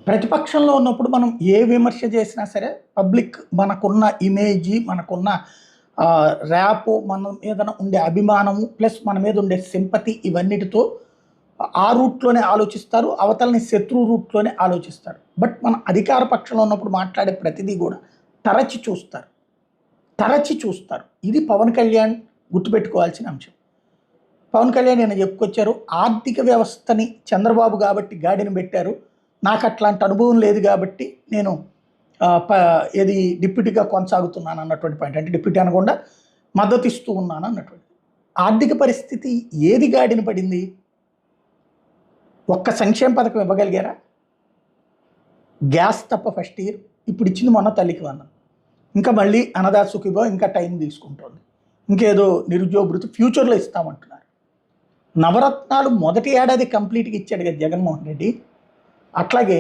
ప్రతిపక్షంలో ఉన్నప్పుడు మనం ఏ విమర్శ చేసినా సరే పబ్లిక్ మనకున్న ఇమేజీ, మనకున్న ర్యాపు, మన మీద ఉండే అభిమానము, ప్లస్ మన మీద ఉండే సింపతి ఇవన్నిటితో ఆ రూట్‌లోనే ఆలోచిస్తారు. అవతలని శత్రు రూట్‌లోనే ఆలోచిస్తారు. బట్ మన అధికార పక్షంలో ఉన్నప్పుడు మాట్లాడే ప్రతిదీ గూడా తరచి చూస్తారు. తరచి చూస్తారు. ఇది పవన్ కళ్యాణ్ గుర్తుపెట్టుకోవాల్సిన అంశం. పవన్ కళ్యాణ్ నిన్న చెప్పుకొచ్చారు. ఆర్థిక వ్యవస్థని చంద్రబాబు గాబట్టి గాడిన పెట్టారు. నాకట్లాంటి అనుభవం లేదు గాబట్టి నేను ఏది డిప్యూటీగా కొనసాగుతున్నాను అన్నటువంటి పాయింట్. అంటే డిప్యూటీ అనకుండా మద్దతిస్తూ ఉన్నాను అన్నటువంటిది. ఆర్థిక పరిస్థితి ఏది గాడిన పడింది? ఒక్క సంక్షేమ పథకం ఇవ్వగలిగారా? గ్యాస్ తప్ప ఫస్ట్ ఇయర్. ఇప్పుడు ఇచ్చింది మొన్న తల్లికి వందనం. ఇంకా మళ్ళీ అన్నదా సుఖీభవ ఇంకా టైం తీసుకుంటోంది. ఇంకేదో నిరుద్యోగ భృతి ఫ్యూచర్‌లో ఇస్తామంటున్నారు. నవరత్నాలు మొదటి ఏడాది కంప్లీట్‌గా ఇచ్చాడు కదా జగన్మోహన్ రెడ్డి. అట్లాగే